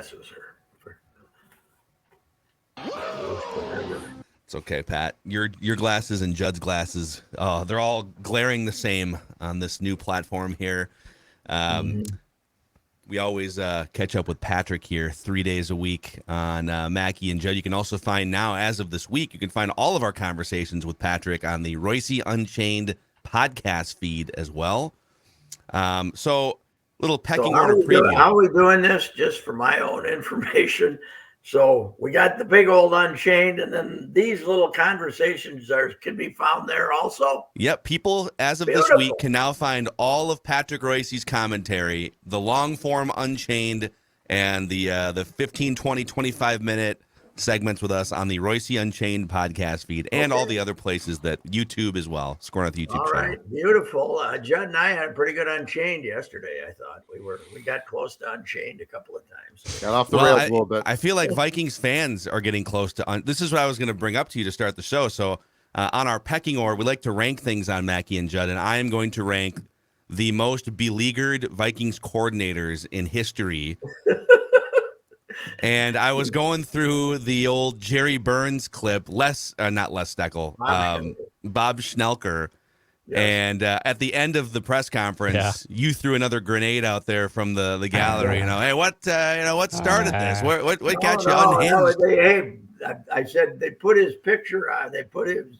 glasses are. It's okay, Pat. Your glasses and Judd's glasses, they're all glaring the same on this new platform here. We always catch up with Patrick here 3 days a week on Mackey and Judd. You can also find now, as of this week, you can find all of our conversations with Patrick on the Royce Unchained podcast feed as well. So, little pecking order preview. How are we doing this? Just for my own information. So we got the big old Unchained, and then these little conversations can be found there also. Yep, people as of this week can now find all of Patrick Royce's commentary, the long form Unchained, and the 15, 20, 25-minute segments with us on the Royce Unchained podcast feed and all the other places that YouTube as well. Score on the YouTube channel. All right, beautiful. Judd and I had a pretty good Unchained yesterday. I thought we got close to Unchained a couple of times. Got off the rails a little bit. I feel like Vikings fans are getting close to. This is what I was going to bring up to you to start the show. So on our pecking order, we like to rank things on Mackey and Judd, and I am going to rank the most beleaguered Vikings coordinators in history. And I was going through the old Jerry Burns clip, not Les Steckel, Bob Schnelker. Yes. And at the end of the press conference, you threw another grenade out there from the gallery. Hey, what started this? What got you unhinged? I said they put his picture on. They put his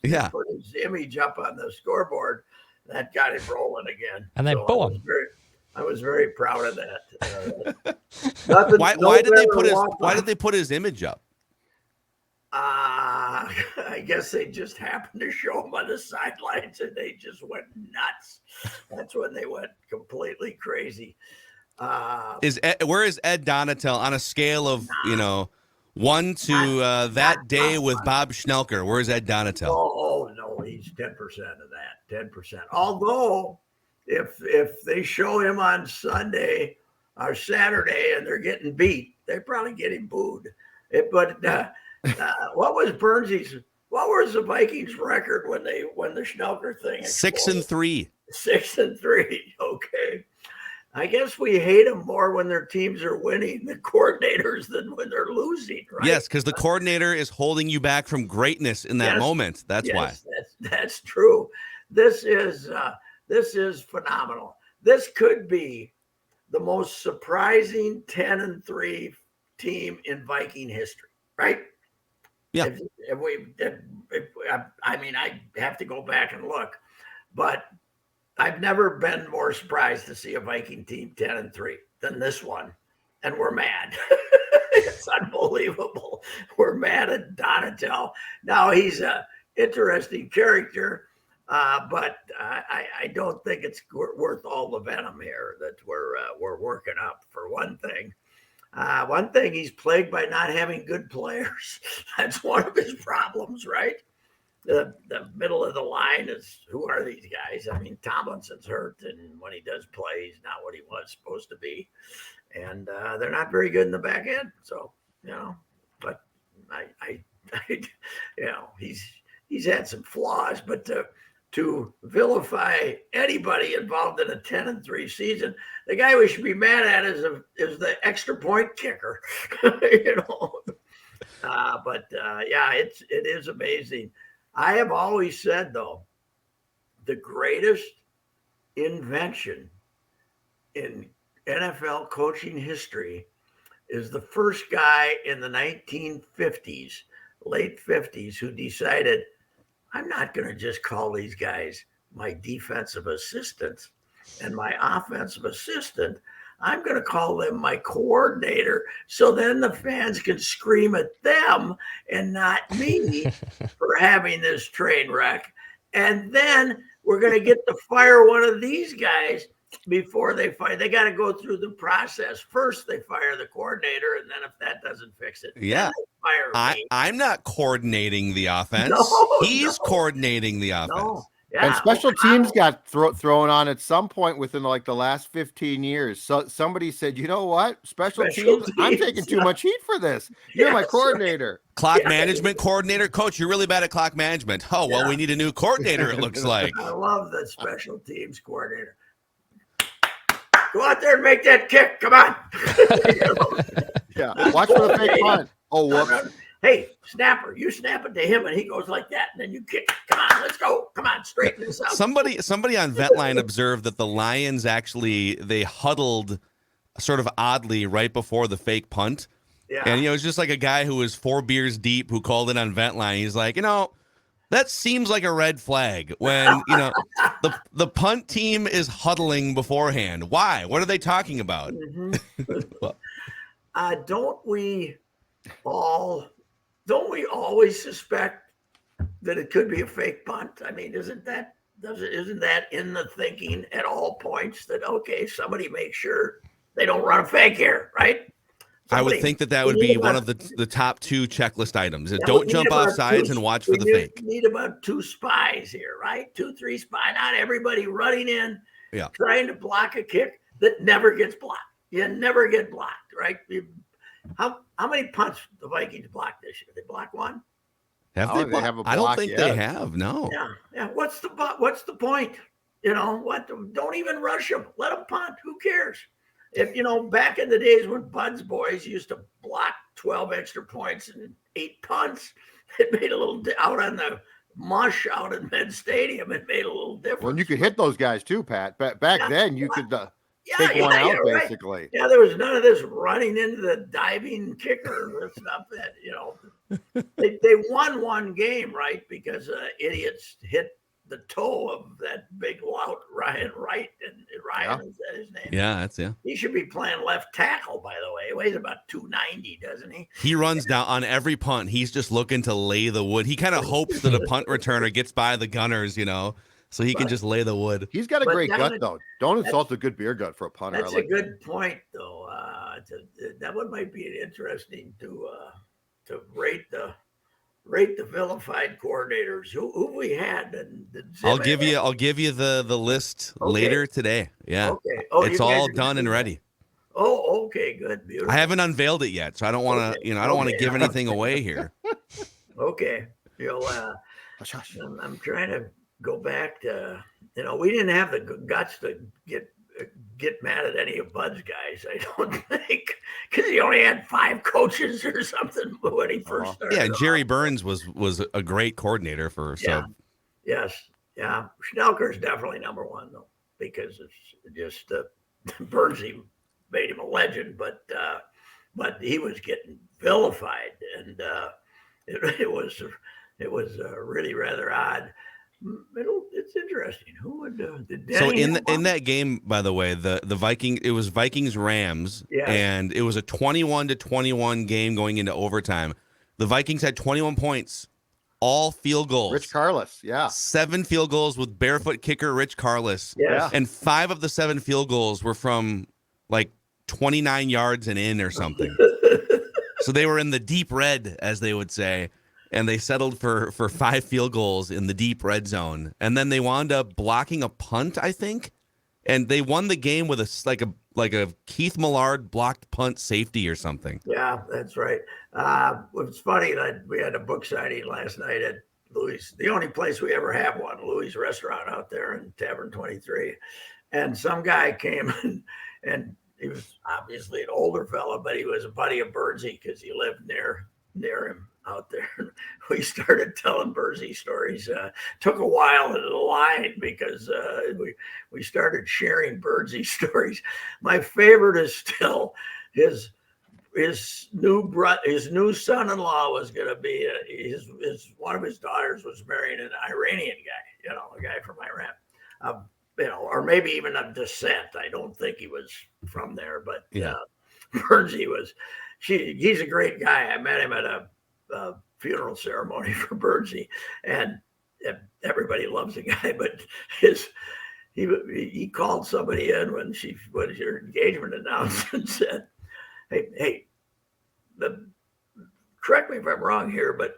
image up on the scoreboard. That got him rolling again. And they boo him. I was very proud of that. Why did they put his image up? I guess they just happened to show him on the sidelines, and they just went nuts. That's when they went completely crazy. Where is Ed Donatel on a scale of 1 to that day with Bob Schnelker? Where's Ed Donatel? Oh no, he's 10% of that. 10%. Although, if they show him on Sunday or Saturday and they're getting beat, they probably get him booed. What was Burnsy's? What was the Vikings record when the Schnelker thing exploded? 6-3. 6-3. Okay. I guess we hate them more when their teams are winning, the coordinators, than when they're losing, right? Yes, because the coordinator is holding you back from greatness in that moment. That's why. That's true. This is phenomenal. This could be the most surprising 10-3 team in Viking history, right? Yeah. I have to go back and look, but I've never been more surprised to see a Viking team 10-3 than this one, and we're mad. It's unbelievable. We're mad at Donatel. Now he's a interesting character. But I don't think it's worth all the venom here that we're working up. For one thing, he's plagued by not having good players. That's one of his problems, right? The middle of the line is, who are these guys? I mean, Tomlinson's hurt, and when he does play, he's not what he was supposed to be, and they're not very good in the back end. So but he's had some flaws, but to vilify anybody involved in a 10-3 season, the guy we should be mad at is the extra point kicker. It is amazing. I have always said, though, the greatest invention in NFL coaching history is the first guy in the 1950s, late 50s, who decided, I'm not going to just call these guys my defensive assistants and my offensive assistant. I'm going to call them my coordinator, so then the fans can scream at them and not me for having this train wreck. And then we're going to get to fire one of these guys before they fire. They got to go through the process. First, they fire the coordinator, and then if that doesn't fix it, then they fire me. I'm not coordinating the offense. He's coordinating the offense. No. Yeah, and special teams got thrown on at some point within like the last 15 years. So somebody said, you know what? Special teams, I'm taking too much heat for this. You're my coordinator. Clock management coordinator. Coach, you're really bad at clock management. Oh, well, we need a new coordinator, it looks like. I love the special teams coordinator. Go out there and make that kick. Come on. Watch for the fake punt. Oh, whoops. Hey, snapper, you snap it to him, and he goes like that, and then you kick. Come on, let's go. Come on, straighten this out. Somebody on Ventline observed that the Lions they huddled sort of oddly right before the fake punt. Yeah. And, it's just like a guy who was 4 beers deep who called it on Ventline. He's like, that seems like a red flag when, the punt team is huddling beforehand. Why? What are they talking about? Well, don't we always suspect that it could be a fake punt? I mean, isn't that in the thinking at all points that, okay, somebody make sure they don't run a fake here, right? I would think that would be one of the top 2 checklist items. Don't jump off sides and watch for the fake. We need about 2 spies here, right? 2, 3 spies. Not everybody running in, trying to block a kick that never gets blocked. You never get blocked, right? How many punts the Vikings blocked this year? They blocked 1? Have they? I don't think they have. No. Yeah. What's the point? What? Don't even rush them. Let them punt. Who cares? If back in the days when Bud's boys used to block 12 extra points and 8 punts, it made a little out on the mush out in Med Stadium. It made a little difference. Well, you could hit those guys too, Pat. Back then, you could take one out basically. Yeah, there was none of this running into the diving kicker and stuff. That they won one game, right? Because idiots hit the toe of that big lout Ryan Wright, and Ryan is that his name? Yeah, He should be playing left tackle, by the way. He weighs about 290, doesn't he? He runs down on every punt. He's just looking to lay the wood. He kind of hopes that a punt returner gets by the gunners, so he can just lay the wood. He's got a great gut, though. Don't insult a good beer gut for a punter. That's a good point, though. That one might be interesting to rate the vilified coordinators who we had. And I'll give you the list later today. Yeah. Okay. It's all done and ready. Oh, okay, good, beautiful. I haven't unveiled it yet, so I don't want to. I don't want to give anything away here. Okay. I'm trying to go back to. We didn't have the guts to get mad at any of Bud's guys, I don't think, because he only had 5 coaches or something when he first started. Yeah, and Jerry Burns was a great coordinator for. So. Yes. Yeah. Schnelker's definitely number 1 though, because it's just Burnsy made him a legend, but he was getting vilified, and it was really rather odd. It's interesting. Who would so in that game, by the way, the Viking, it was Vikings Rams, and it was a 21-21 game going into overtime. The Vikings had 21 points, all field goals. Rich Carlis, 7 field goals with barefoot kicker Rich Carlis, and 5 of the 7 field goals were from like 29 yards and in or something. So they were in the deep red, as they would say. And they settled for 5 field goals in the deep red zone, and then they wound up blocking a punt, I think, and they won the game with a Keith Millard blocked punt safety or something. Yeah, that's right. It's funny that we had a book signing last night at Louis, the only place we ever have one, Louis Restaurant out there in Tavern 23, and some guy came and he was obviously an older fella, but he was a buddy of Burnsy because he lived near him out there. We started telling Bursey stories. Took a while in the line because we started sharing Bursey stories. My favorite is still his new son-in-law was going to be his one of his daughters was marrying an Iranian guy, a guy from Iran, or maybe even of descent. I don't think he was from there, but Bursey was. He's a great guy. I met him at a funeral ceremony for Burnsy, and everybody loves the guy, but he called somebody in when your engagement announced and said, hey, correct me if I'm wrong here, but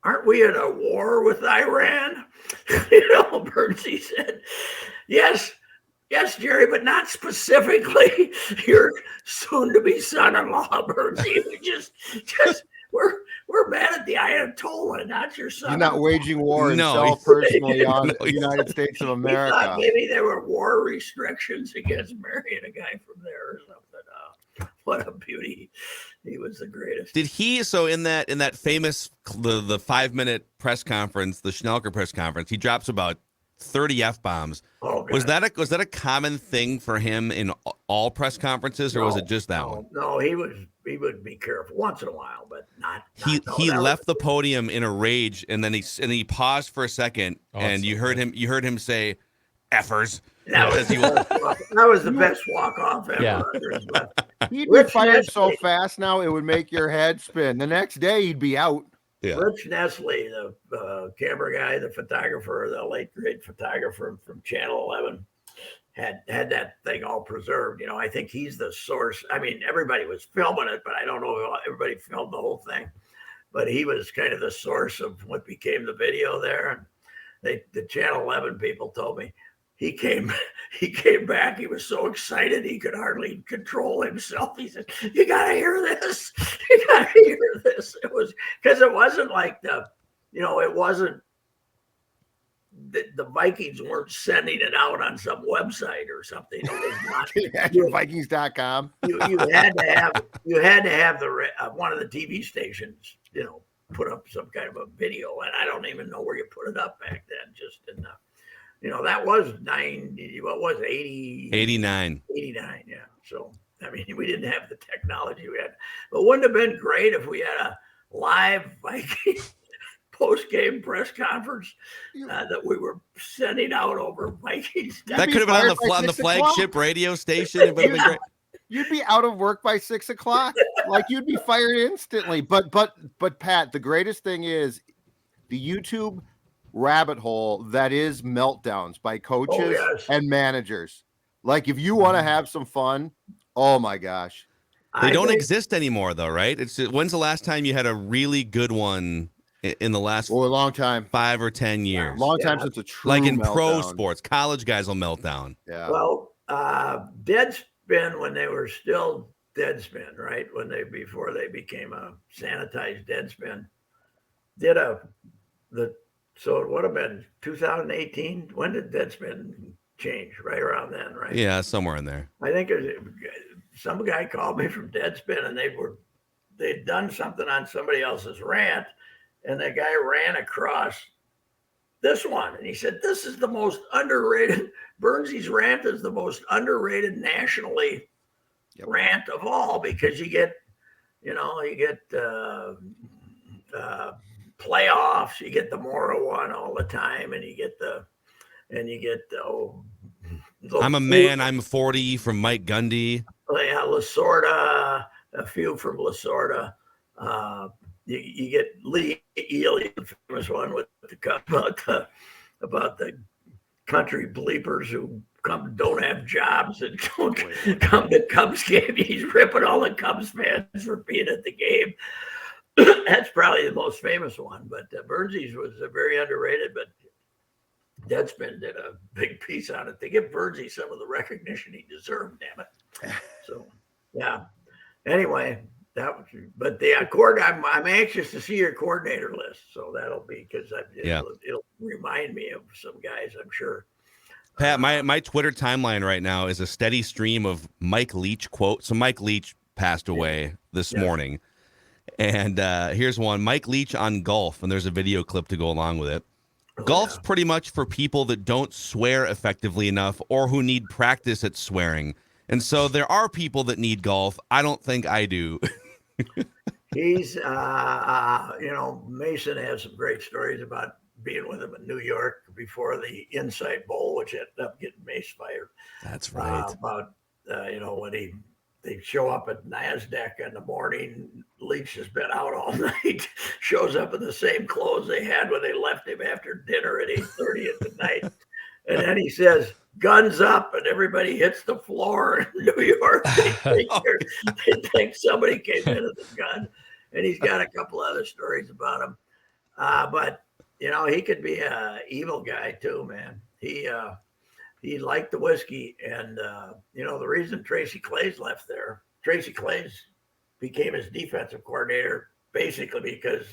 aren't we in a war with Iran? Burnsy said, yes, Jerry, but not specifically your soon-to-be son-in-law, Burnsy. We just we're mad at the Ayatollah, not your son. You're not waging war himself personally on the United States of America. Maybe there were war restrictions against marrying a guy from there or something. What a beauty. He was the greatest. Did he? So in that famous the 5-minute press conference, the Schnelker press conference, he drops about 30 F-bombs. Oh, God. Was that a common thing for him in all press conferences, or was it just that one? No, he would be careful once in a while, but not. He left the podium in a rage, and then he paused for a second, and you heard him say, "Effers." That was the best walk off ever. Yeah. He'd be fired so fast now it would make your head spin. The next day he'd be out. Yeah. Rich Nestle, the camera guy, the photographer, the late great photographer from Channel 11, had that thing all preserved. You know, I think he's the source. I mean, everybody was filming it, but I don't know if everybody filmed the whole thing. But he was kind of the source of what became the video there. And the Channel 11 people told me he came back. He was so excited he could hardly control himself. He said, "You gotta hear this. You gotta hear this." It was because it wasn't like it wasn't the Vikings weren't sending it out on some website or something. It was not Vikings.com. You had to have the one of the TV stations, put up some kind of a video, and I don't even know where you put it up back then. Just in the. That was 80? 89. 89, yeah. So, I mean, we didn't have the technology we had. But wouldn't it have been great if we had a live Viking post-game press conference that we were sending out over Vikings? That could have been on the flagship radio station. It would have been great. You'd be out of work by 6 o'clock. Like, you'd be fired instantly. But Pat, the greatest thing is the YouTube rabbit hole that is meltdowns by coaches and managers. Like, if you want to have some fun, oh my gosh, they don't exist anymore, though, right? When's the last time you had a really good one in the last a long time, 5 or 10 years? Long time since a true like in meltdown. Pro sports, college guys will melt down. Yeah. Well, Deadspin, when they were still Deadspin, right? Before they became a sanitized Deadspin, so it would have been 2018. When did Deadspin change? Right around then, right? Yeah, somewhere in there. I think some guy called me from Deadspin, and they'd done something on somebody else's rant, and the guy ran across this one, and he said, "This is the most underrated. Burnsy's rant is the most underrated nationally rant of all, because you get playoffs, you get the Mora one all the time, and you get I'm a man, I'm 40 from Mike Gundy. Yeah, Lasorda, a few from Lasorda. You get Lee Ely, the famous one with about the country bleepers who don't have jobs and don't come to Cubs game. He's ripping all the Cubs fans for being at the game. That's probably the most famous one, but Burnsy's was very underrated, but Deadspin did a big piece on it to give Burnsy some of the recognition he deserved, damn it. So, yeah. Anyway, I'm anxious to see your coordinator list, so that'll be, because it'll remind me of some guys, I'm sure. Pat, my Twitter timeline right now is a steady stream of Mike Leach quotes. So Mike Leach passed away this morning. And here's one: Mike Leach on golf, and there's a video clip to go along with it. Golf's pretty much for people that don't swear effectively enough or who need practice at swearing. And so there are people that need golf. I don't think I do. He's, Mason has some great stories about being with him in New York before the Insight Bowl, which ended up getting Mace fired. That's right. When they show up at NASDAQ in the morning, Leach has been out all night, shows up in the same clothes they had when they left him after dinner at 8:30 at night. And then he says, "Guns up," and everybody hits the floor in New York. They think somebody came in with a gun. And he's got a couple other stories about him. But he could be an evil guy too, man. He liked the whiskey, and the reason Tracy Claeys left there, Tracy Claeys became his defensive coordinator basically because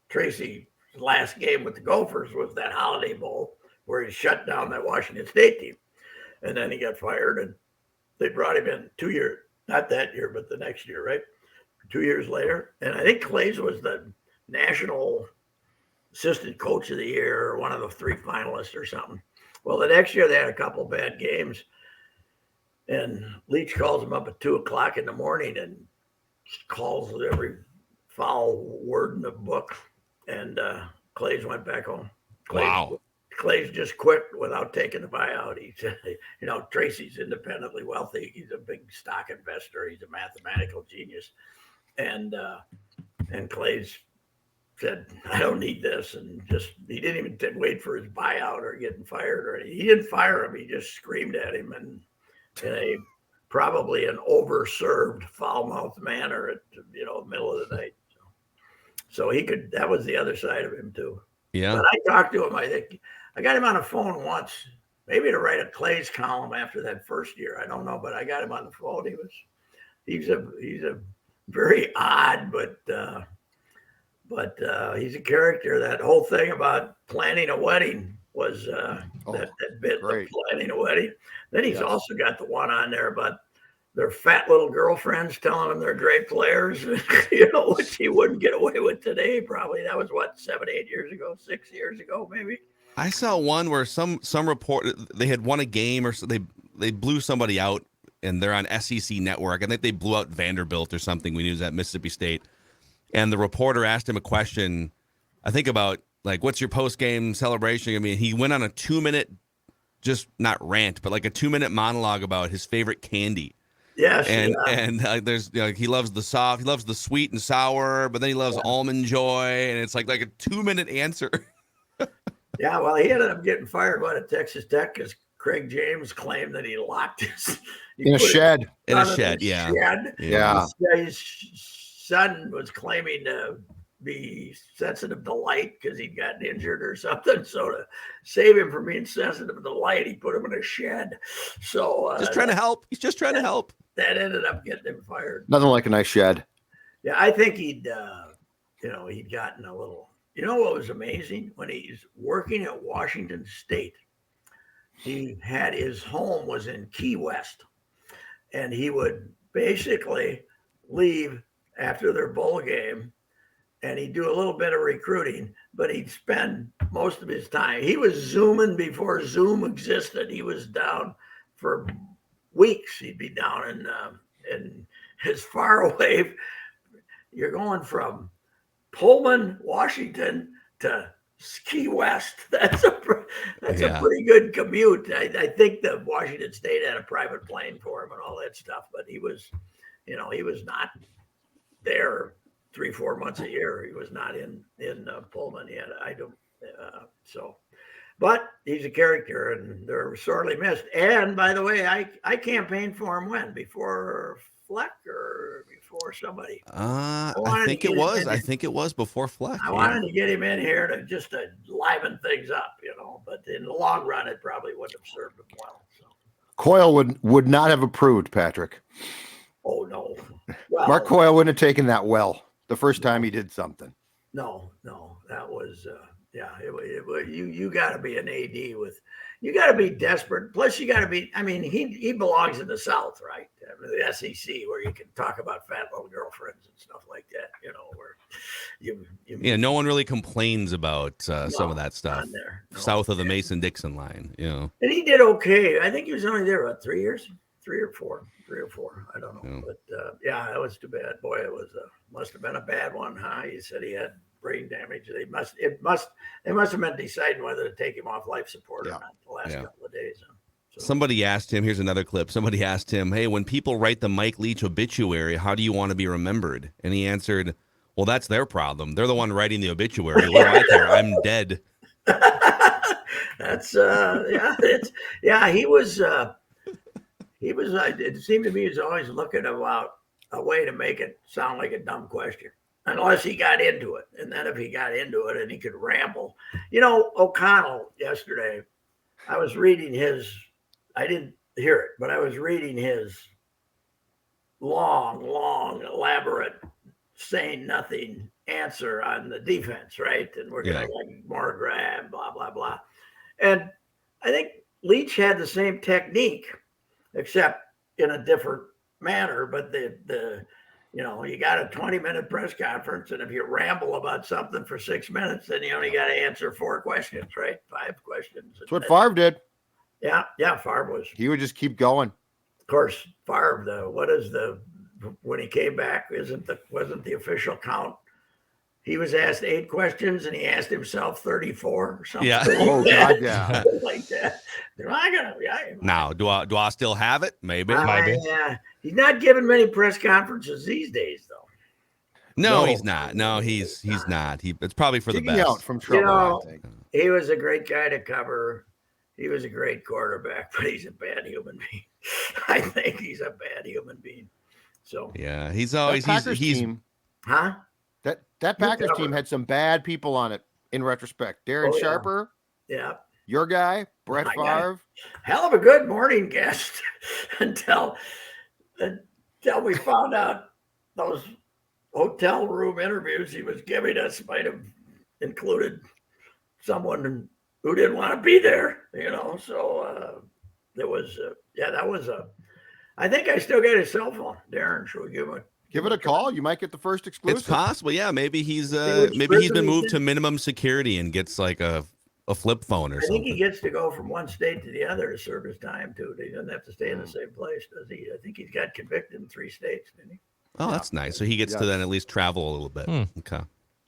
Tracy's last game with the Gophers was that Holiday Bowl where he shut down that Washington State team, and then he got fired, and they brought him in 2 years, not that year, but the next year, right? 2 years later. And I think Clay's was the national assistant coach of the year, or one of the 3 finalists or something. Well, the next year they had a couple bad games, and Leach calls him up at 2:00 in the morning and calls every foul word in the book. And Clay's went back home. Clay's just quit without taking the buyout. He said, Tracy's independently wealthy. He's a big stock investor. He's a mathematical genius. And Clay's said, I don't need this. And he didn't even wait for his buyout or getting fired or anything. He didn't fire him. He just screamed at him in a probably an overserved, foul-mouthed manner at the middle of the night. So that was the other side of him too. Yeah. But I talked to him. I think I got him on the phone once, maybe to write a Clay's column after that first year. I don't know, but I got him on the phone. He's a very odd, but he's a character. That whole thing about planning a wedding was that bit of planning a wedding. Then he's also got the one on there about their fat little girlfriends telling them they're great players, which he wouldn't get away with today. Probably that was 7, 8 years ago, 6 years ago, maybe. I saw one where some report they had won a game or so they blew somebody out, and they're on SEC Network. I think they blew out Vanderbilt or something when he was at Mississippi State. And the reporter asked him a question, I think about like, what's your post-game celebration? I mean, he went on a 2-minute, just not rant, but like a 2-minute monologue about his favorite candy. Yes. And there's he loves the soft, he loves the sweet and sour, but then he loves Almond Joy, and it's like a 2-minute answer. Yeah, well, he ended up getting fired at Texas Tech because Craig James claimed that he locked in a shed. In a shed, yeah. His son was claiming to be sensitive to light because he'd gotten injured or something. So to save him from being sensitive to light, he put him in a shed. So just trying to help. He's just trying to help. That ended up getting him fired. Nothing like a nice shed. Yeah, I think he'd gotten a little. You know what was amazing? When he's working at Washington State, he had his home was in Key West, and he would basically leave after their bowl game, and he'd do a little bit of recruiting, but he'd spend most of his time. He was Zooming before Zoom existed. He was down for weeks. He'd be down in as far away. You're going from Pullman, Washington to Key West. That's a pretty good commute. I think the Washington State had a private plane for him and all that stuff, but he was not there 3-4 months a year. He was not in Pullman yet. But he's a character, and they're sorely missed. And by the way, I campaigned for him before Fleck or before somebody. I think it was before Fleck. I wanted to get him in here to liven things up, but in the long run, it probably wouldn't have served him well. So. Coyle would not have approved, Patrick. Oh, no. Well, Mark Coyle wouldn't have taken that well the first time he did something. No, that was, you got to be an AD you got to be desperate. Plus, you got to be, he belongs in the South, right? The SEC, where you can talk about fat little girlfriends and stuff like that, where no one really complains about some of that stuff south of the Mason-Dixon line, And he did okay. I think he was only there, 3 years? 3 or 4. I don't know. But that was too bad. Boy, it must have been a bad one, huh? He said he had brain damage. They must have been deciding whether to take him off life support or not the last couple of days. So. Somebody asked him, here's another clip. Somebody asked him, hey, when people write the Mike Leach obituary, how do you want to be remembered? And he answered, well, that's their problem. They're the one writing the obituary. What do I care? I'm dead. That's he was it seemed to me he was always looking about a way to make it sound like a dumb question, unless he got into it. And then if he got into it and he could ramble, O'Connell yesterday, I was reading I didn't hear it, but I was reading his long, elaborate, saying nothing answer on the defense, right? And we're going to like more grab, blah, blah, blah. And I think Leach had the same technique, except in a different manner. But you got a 20-minute press conference, and if you ramble about something for 6 minutes, then you only got to answer 4 questions, right? 5 questions. That's what Favre did. Yeah, Favre was. He would just keep going. Of course, Favre. When he came back? Wasn't the official count? He was asked 8 questions, and he asked himself 34 or something. Yeah. Oh God, yeah. Like that. Now, do I still have it? Maybe. Yeah. He's not giving many press conferences these days, though. No, he's not. No, he's not. It's probably for the best. Out from trouble, I think. He was a great guy to cover. He was a great quarterback, but he's a bad human being. I think he's a bad human being. So yeah, he's always team. Huh? That Packers team had some bad people on it. In retrospect, Darren Sharper. Yeah. Your guy, Brett Favre. Hell of a good morning guest until we found out those hotel room interviews he was giving us might have included someone who didn't want to be there, So there was, that was I think I still got his cell phone. Darren, should we give it a call? You might get the first exclusive. It's possible. Yeah, maybe he's been moved to minimum security and gets like a flip phone or something. I think he gets to go from one state to the other to serve his time too. He doesn't have to stay in the same place, does he? I think he's got convicted in 3 states, didn't he? Oh, that's nice. So he gets to then at least travel a little bit. Okay.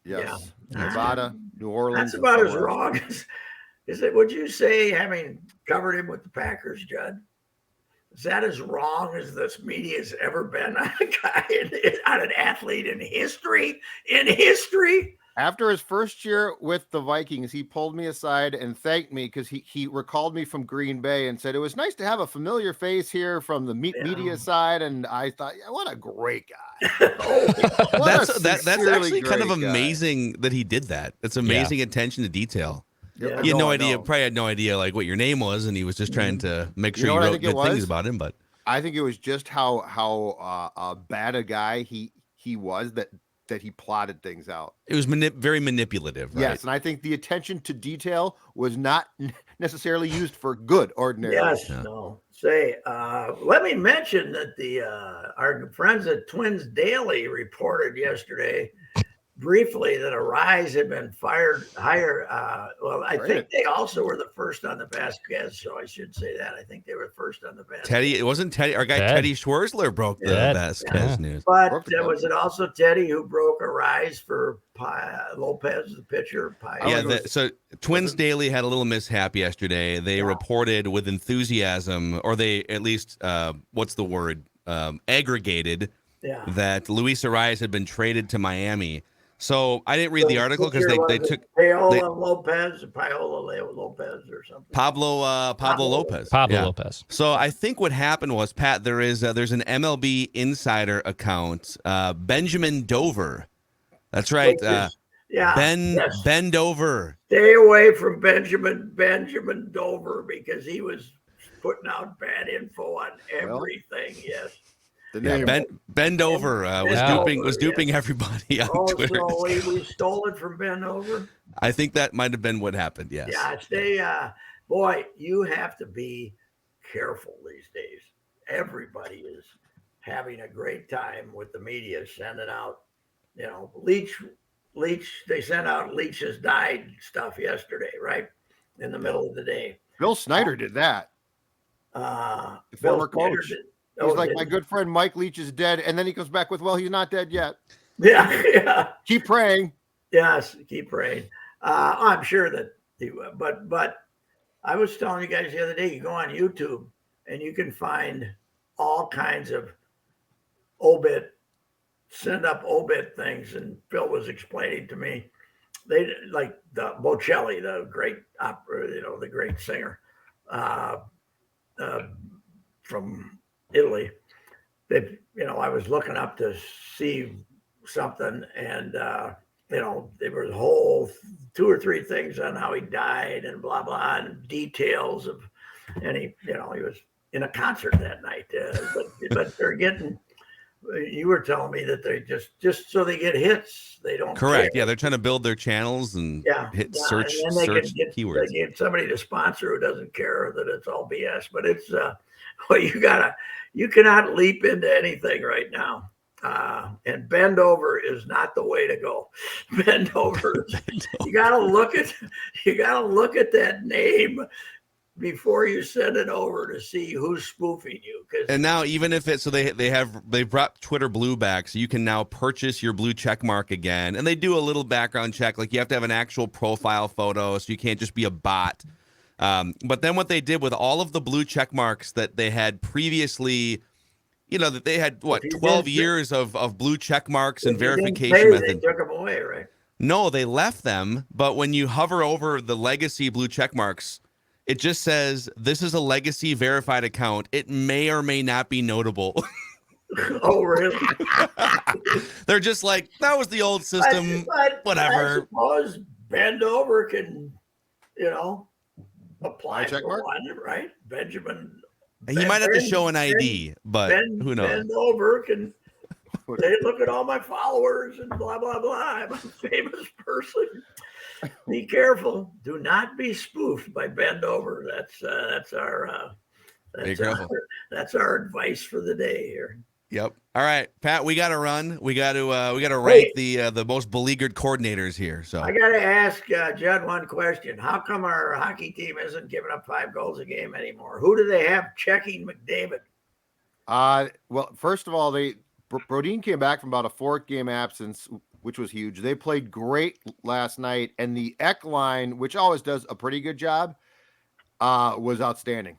Yes. Yeah. Nevada, New Orleans. That's about as wrong as it. Would you say, having covered him with the Packers, Judd? Is that as wrong as this media's ever been on a guy, on an athlete in history? In history? After his first year with the Vikings, he pulled me aside and thanked me because he recalled me from Green Bay and said, it was nice to have a familiar face here from the media side. And I thought, what a great guy. That's actually kind of amazing that he did that. It's amazing attention to detail. Yeah. You had no idea, probably had no idea like what your name was, and he was just trying to make sure you wrote good things about him. But I think it was just how bad a guy he was that he plotted things out. It was very manipulative, right? Yes, and I think the attention to detail was not necessarily used for good ordinary. Yes, no. Say, let me mention that our friends at Twins Daily reported yesterday briefly that Arise had been hired. I think they also were the first on the Vasquez show. I should say that. I think they were first on the Vasquez. It wasn't Teddy. Our guy Teddy Schwarzler broke the Vasquez news. But was it also Teddy who broke Arise for Lopez, the pitcher? So Twins Daily had a little mishap yesterday. They reported with enthusiasm, or they at least, what's the word, aggregated that Luis Arias had been traded to Miami. So I didn't read the article because they took Paola Lopez or something. Pablo Lopez. Pablo Lopez. So I think what happened was, Pat, there's an MLB insider account, Benjamin Dover. That's right. Ben Dover. Stay away from Benjamin Dover because he was putting out bad info on everything. Yes. Ben Dover was duping everybody on Twitter. So we stole it from Ben Dover? I think that might have been what happened, yes. Yeah, boy, you have to be careful these days. Everybody is having a great time with the media sending out, Leach, they sent out Leach has died stuff yesterday, right? In the middle of the day. Bill Snyder did that. The former coach. He's like, my good friend Mike Leach is dead. And then he comes back with, well, he's not dead yet. Yeah. Keep praying. Yes, keep praying. I'm sure that he will. But I was telling you guys the other day, you go on YouTube and you can find all kinds of send up obit things. And Phil was explaining to me, they like the Bocelli, the great opera, the great singer from Italy. I was looking up to see something, and there were whole 2 or 3 things on how he died and blah blah and details of, and he was in a concert that night. But they're getting. You were telling me that they just so they get hits, they don't. Correct. care. Yeah, they're trying to build their channels and hit search keywords. They get somebody to sponsor who doesn't care that it's all BS. But it's you cannot leap into anything right now. And bend over is not the way to go. Bend over. You gotta look at that name before you send it over to see who's spoofing you. And now, even if it's so they brought Twitter Blue back, so you can now purchase your blue check mark again, and they do a little background check, like you have to have an actual profile photo, so you can't just be a bot. But then what they did with all of the blue check marks that they had previously, that they had 12 years of blue check marks and verification methods. They took them away, right? No, they left them, but when you hover over the legacy blue check marks, it just says, this is a legacy verified account. It may or may not be notable. Oh, really? They're just like, that was the old system, whatever. I suppose bend over can, apply check mark? one, right? Benjamin. He might have to show an ID, but who knows? Bend over can say, look at all my followers and blah, blah, blah. I'm a famous person. Be careful. Do not be spoofed by bend over. That's our advice for the day here. Yep. All right, Pat, we got to run. We got to rank the most beleaguered coordinators here. So I got to ask Judd one question. How come our hockey team isn't giving up 5 goals a game anymore? Who do they have checking McDavid? Well, first of all, Brodin came back from about a 4-game absence, which was huge. They played great last night, and the Eck line, which always does a pretty good job, was outstanding.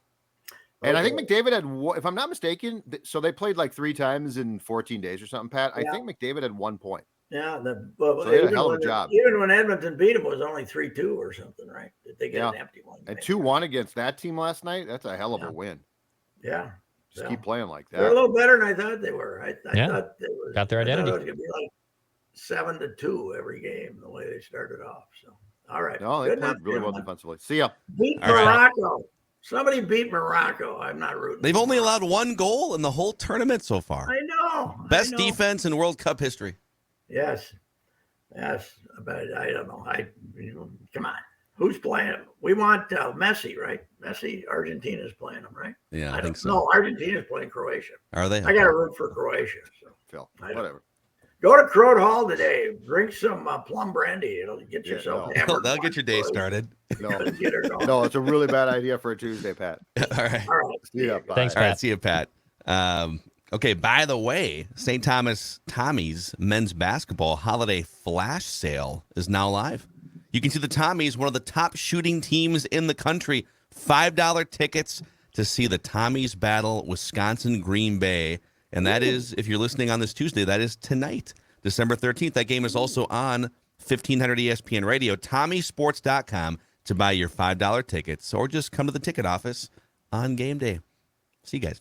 And I think McDavid had, if I'm not mistaken, so they played like 3 times in 14 days or something, Pat. Yeah. I think McDavid had 1 point. Yeah. So they had a hell of a job. Even when Edmonton beat him, it was only 3-2 or something, right? Did they get an empty one? And 2-1 against that team last night? That's a hell of a win. Yeah. Just keep playing like that. They're a little better than I thought they were. I thought they were. Got their identity. I thought it was going to be like 7-2 every game, the way they started off. So, all right. No, they played really well defensively. See ya. Beat Morocco. Right. Somebody beat Morocco. I'm not rooting. They've only allowed 1 goal in the whole tournament so far. I know. Best defense in World Cup history. Yes. But I don't know. Come on. Who's playing him? We want Messi, right? Messi, Argentina's playing him, right? Yeah, I think so. No, Argentina's playing Croatia. Are they? I got to root for Croatia. So Phil, whatever. Go to Croat Hall today. Drink some plum brandy. It'll get yourself hammered. That'll get your day started. No, it's a really bad idea for a Tuesday, Pat. All right. See ya. Bye. Thanks, Pat. Pat. All right, see you, Pat. Okay, by the way, St. Thomas Tommies men's basketball holiday flash sale is now live. You can see the Tommies, one of the top shooting teams in the country. $5 tickets to see the Tommies battle Wisconsin-Green Bay. And that is, if you're listening on this Tuesday, that is tonight, December 13th. That game is also on 1500 ESPN Radio, TommySports.com to buy your $5 tickets, or just come to the ticket office on game day. See you guys.